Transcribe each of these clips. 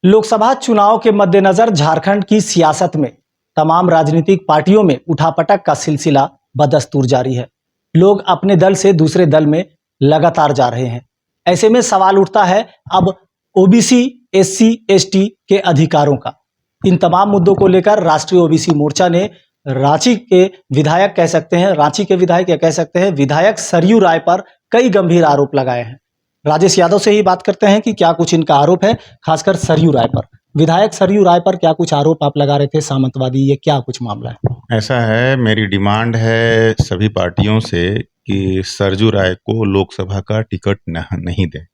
लोकसभा चुनाव के मद्देनजर झारखंड की सियासत में तमाम राजनीतिक पार्टियों में उठापटक का सिलसिला बदस्तूर जारी है। लोग अपने दल से दूसरे दल में लगातार जा रहे हैं। ऐसे में सवाल उठता है अब ओबीसी, एससी, एसटी के अधिकारों का। इन तमाम मुद्दों को लेकर राष्ट्रीय ओबीसी मोर्चा ने रांची के विधायक कह सकते हैं, रांची के विधायक या कह सकते हैं विधायक सरयू राय पर कई गंभीर आरोप लगाए हैं। राजेश यादव से ही बात करते हैं कि क्या कुछ इनका आरोप है, खासकर सरयू राय पर। विधायक सरयू राय पर क्या कुछ आरोप आप लगा रहे थे, सामंतवादी, ये क्या कुछ मामला है? ऐसा है, मेरी डिमांड है सभी पार्टियों से कि सरयू राय को लोकसभा का टिकट नहीं दें।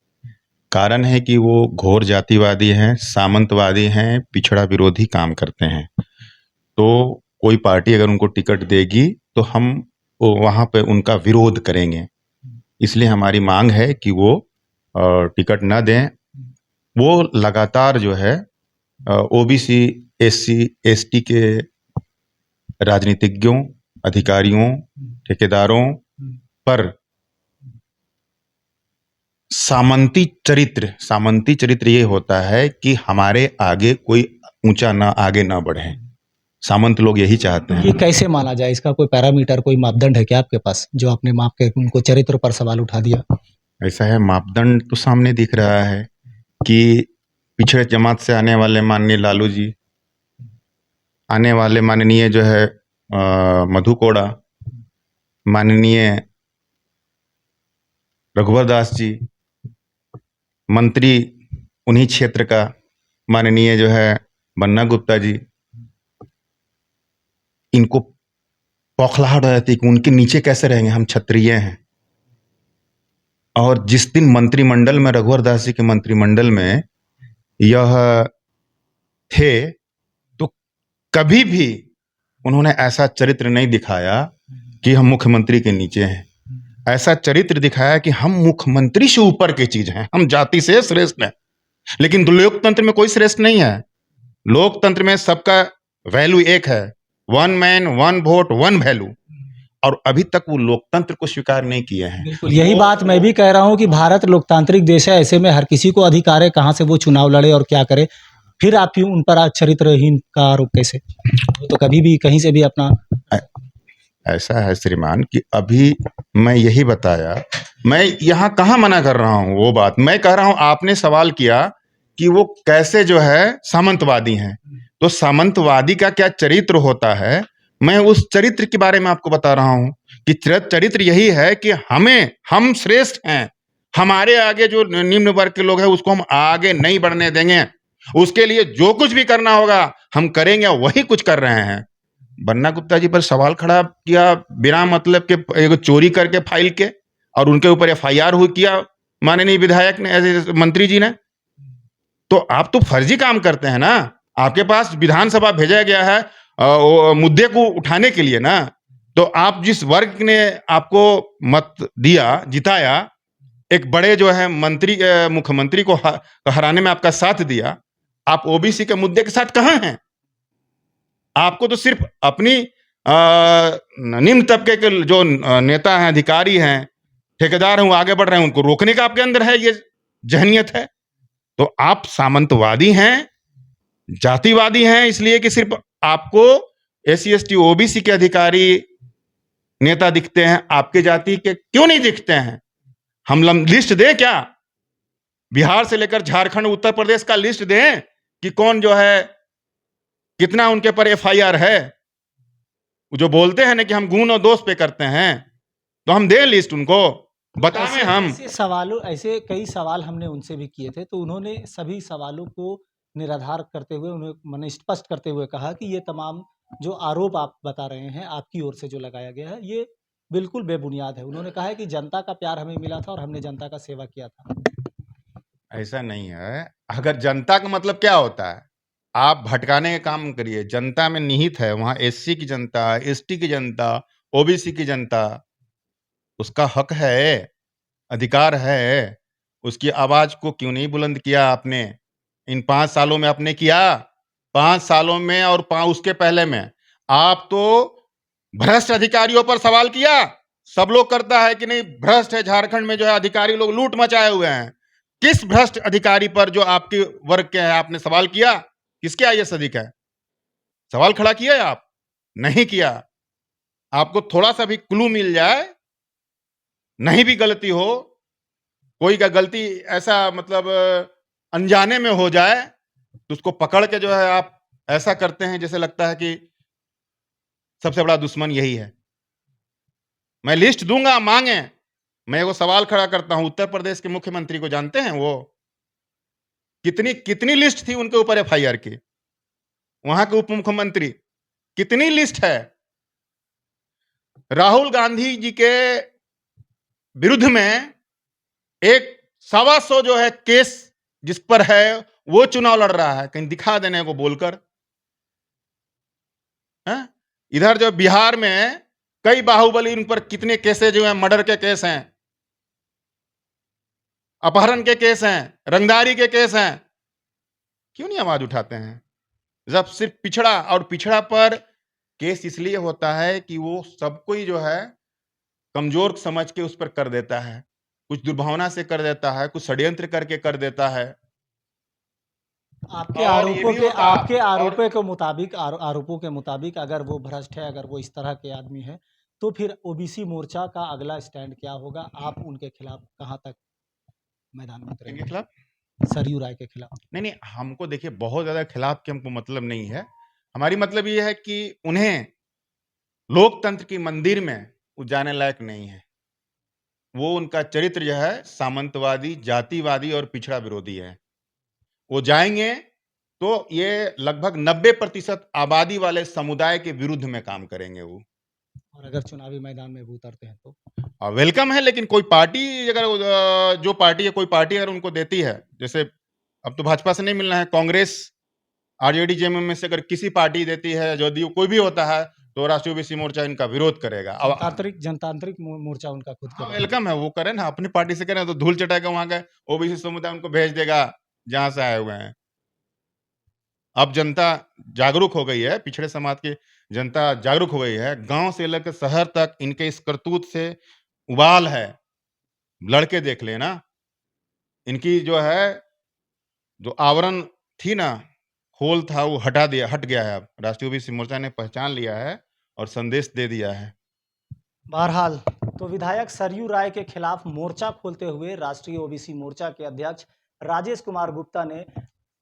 कारण है कि वो घोर जातिवादी हैं, सामंतवादी हैं, पिछड़ा विरोधी काम करते हैं। तो कोई पार्टी अगर उनको टिकट देगी तो हम वहाँ पे उनका विरोध करेंगे। इसलिए हमारी मांग है कि वो टिकट न दें। वो लगातार जो है ओबीसी, एससी, एसटी के राजनीतिज्ञों, अधिकारियों, ठेकेदारों पर सामंती चरित्र ये होता है कि हमारे आगे कोई ऊंचा ना आगे ना बढ़े। सामंत लोग यही चाहते हैं। ये कैसे माना जाए? इसका कोई पैरामीटर, कोई मापदंड है क्या आपके पास जो आपने माप के उनको चरित्र पर सवाल उठा दिया? ऐसा है, मापदंड तो सामने दिख रहा है कि पिछड़े जमात से आने वाले माननीय लालू जी, आने वाले माननीय जो है मधु कोड़ा, माननीय रघुवर दास जी, मंत्री उन्हीं क्षेत्र का माननीय जो है बन्ना गुप्ता जी, इनको बौखलाहट हो जाती है कि उनके नीचे कैसे रहेंगे, हम क्षत्रिय हैं। और जिस दिन मंत्रिमंडल में, रघुवर दास जी के मंत्रिमंडल में यह थे, तो कभी भी उन्होंने ऐसा चरित्र नहीं दिखाया कि हम मुख्यमंत्री के नीचे हैं। ऐसा चरित्र दिखाया कि हम मुख्यमंत्री से ऊपर की चीज हैं, हम जाति से श्रेष्ठ हैं। लेकिन लोकतंत्र में कोई श्रेष्ठ नहीं है। लोकतंत्र में सबका वैल्यू एक है, one man one vote one value. और अभी तक वो लोकतंत्र को स्वीकार नहीं किए हैं। यही बात मैं भी कह रहा हूं कि भारत लोकतांत्रिक देश है, ऐसे में हर किसी को अधिकार है कहां से वो चुनाव लड़े और क्या करे। फिर आप क्यों उन पर चरित्रहीन का आरोप कैसे? वो तो कभी भी कहीं से भी अपना। ऐसा है श्रीमान कि अभी मैं यही बताया, मैं यहाँ कहाँ मना कर रहा हूँ। वो बात मैं कह रहा हूँ, आपने सवाल किया कि वो कैसे जो है सामंतवादी हैं। तो सामंतवादी का क्या चरित्र होता है, मैं उस चरित्र के बारे में आपको बता रहा हूँ कि चरित्र यही है कि हम श्रेष्ठ हैं, हमारे आगे जो निम्न वर्ग के लोग हैं उसको हम आगे नहीं बढ़ने देंगे। उसके लिए जो कुछ भी करना होगा हम करेंगे, वही कुछ कर रहे हैं। बन्ना गुप्ता जी पर सवाल खड़ा किया बिना मतलब के, एक चोरी करके फाइल के, और उनके ऊपर एफआईआर किया माननीय विधायक ने, ऐसे मंत्री जी ने। तो आप तो फर्जी काम करते हैं ना। आपके पास विधानसभा भेजा गया है मुद्दे को उठाने के लिए ना। तो आप जिस वर्ग ने आपको मत दिया, जिताया, एक बड़े जो है मंत्री, मुख्यमंत्री को हराने में आपका साथ दिया, आप ओबीसी के मुद्दे के साथ कहां हैं? आपको तो सिर्फ अपनी निम्न तबके के जो नेता हैं, अधिकारी हैं, ठेकेदार हैं, वो आगे बढ़ रहे हैं, उनको रोकने का आपके अंदर है ये जहनियत है। तो आप सामंतवादी हैं, जातिवादी हैं, इसलिए कि सिर्फ आपको एससी, एसटी, ओबीसी के अधिकारी नेता दिखते हैं, आपके जाति के क्यों नहीं दिखते हैं? हम लिस्ट दें क्या? बिहार से लेकर झारखंड, उत्तर प्रदेश का लिस्ट दें कि कौन जो है, कितना उनके पर एफआईआर है। जो बोलते हैं ना कि हम गुण और दोष पे करते हैं, तो हम दें लिस्ट, उनको बताएं। हम ऐसे कई सवाल हमने उनसे भी किए थे, तो उन्होंने सभी सवालों को निराधार करते हुए, उन्हें मैंने स्पष्ट करते हुए कहा कि ये तमाम जो आरोप आप बता रहे हैं, आपकी ओर से जो लगाया गया है, ये बिल्कुल बेबुनियाद है। उन्होंने कहा है कि जनता का प्यार हमें मिला था और हमने जनता का सेवा किया था। ऐसा नहीं है। अगर जनता का मतलब क्या होता है, आप भटकाने का काम करिए। जनता में निहित है, वहां एससी की जनता, एसटी की जनता, ओबीसी की जनता, उसका हक है, अधिकार है। उसकी आवाज को क्यों नहीं बुलंद किया आपने? इन 5 सालों में आपने किया। 5 सालों में और उसके पहले में आप तो भ्रष्ट अधिकारियों पर सवाल किया। सब लोग करता है कि नहीं, भ्रष्ट है झारखंड में, जो है अधिकारी लोग लूट मचाए हुए हैं। किस भ्रष्ट अधिकारी पर जो आपके वर्ग के है आपने सवाल किया? किसके आईएएस अधिकारी है? सवाल खड़ा किया है आप? नहीं किया। आपको थोड़ा-सा भी क्लू मिल जाए, नहीं भी गलती हो, कोई का गलती ऐसा मतलब अनजाने में हो जाए, तो उसको पकड़ के जो है आप ऐसा करते हैं जैसे लगता है कि सबसे बड़ा दुश्मन यही है। मैं लिस्ट दूँगा, माँगे। मैं एगो सवाल खड़ा करता हूँ, उत्तर प्रदेश के मुख्यमंत्री को जानते हैं वो? कितनी कितनी लिस्ट थी उनके ऊपर एफआईआर की? वहाँ के उप मुख्यमंत्री, कितनी लिस्ट है? राहुल गांधी जी के विरुद्ध में एक 125 जो है केस जिस पर है, वो चुनाव लड़ रहा है। कहीं दिखा देने को बोलकर। हैं? इधर जो बिहार में कई बाहुबली उन पर कितने केसेस जो हैं, मर्डर के केस हैं, अपहरण के केस हैं, रंगदारी के केस हैं। क्यों नहीं आवाज उठाते हैं? जब सिर्फ पिछड़ा और पिछड़ा पर केस इसलिए होता है कि वो सबको ही जो है कमजोर समझ के उस पर कर देता है। कुछ दुर्भावना से कर देता है, कुछ षड्यंत्र करके कर देता है। आपके और ये आरोपों भी के होता आपके और आरोपों के मुताबिक आरोपों के मुताबिक अगर वो भ्रष्ट है, अगर वो इस तरह के आदमी है, तो फिर ओबीसी मोर्चा का अगला स्टैंड क्या होगा? आप उनके खिलाफ कहाँ तक मैदान में इनके उतरेंगे? खिलाफ सरयू राय के खिलाफ? नहीं, नहीं, हमको देखिए बहुत ज़्यादा खिलाफ के हमको मतलब नहीं है। हमारी मतलब ये है कि उन्हें लोकतंत्र की मंदिर में वो जाने लायक नहीं है। वो उनका चरित्र जो है सामंतवादी, जातिवादी और पिछड़ा विरोधी है। वो जाएँगे तो ये लगभग 90% आबादी वाले समुदाय के विरुद्ध में काम करेंगे वो। और अगर चुनावी मैदान में वो उतरते हैं तो? वेलकम है लेकिन कोई पार्टी अगर जो पार्टी है कोई पार्टी अगर उनको देती है, जैसे अब तो भाजपा से नहीं मिलना है, कांग्रेस, आरजेडी, जेएमएम में से अगर किसी पार्टी देती है, जदयू कोई भी होता है, तो राष्ट्रीय ओबीसी मोर्चा इनका विरोध करेगा। अब जनतांत्रिक मोर्चा उनका खुद के हाँ, बगल में। वेलकम है, वो करें ना, अपनी पार्टी से करें तो धूल चटा के वहाँ का ओबीसी समुदाय उनको भेज देगा, जहाँ से आए हुए हैं। अब जनता जागरूक हो गई है, पिछड़े समाज की जनता जागरूक हो गई है। गाँव से लेकर शहर तक इनके इस करतूत से उबाल है। लड़के देख लेना, इनकी जो है, जो आवरण थी ना, खोल था वो हट गया है अब। राष्ट्रीय ओबीसी मोर्चा ने पहचान लिया है और संदेश दे दिया है। बहरहाल, तो विधायक सरयू राय के खिलाफ मोर्चा खोलते हुए राष्ट्रीय ओबीसी मोर्चा के अध्यक्ष राजेश कुमार गुप्ता ने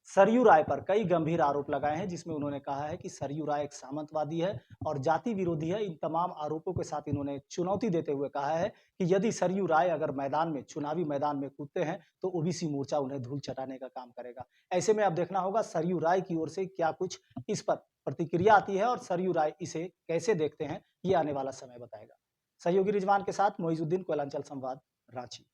सरयू राय पर कई गंभीर आरोप लगाए हैं, जिसमें उन्होंने कहा है कि सरयू राय एक सामंतवादी है और जाति विरोधी है। इन तमाम आरोपों के साथ इन्होंने चुनौती देते हुए कहा है कि यदि सरयू राय अगर मैदान में, चुनावी मैदान में कूदते हैं, तो ओबीसी मोर्चा उन्हें धूल चटाने का काम करेगा। ऐसे में अब देखना होगा सरयू राय की ओर से क्या कुछ इस पर प्रतिक्रिया आती है और सरयू राय इसे कैसे देखते हैं, ये आने वाला समय बताएगा। सहयोगी रिजवान के साथ मोइजुद्दीन, कोयलांचल संवाद, रांची।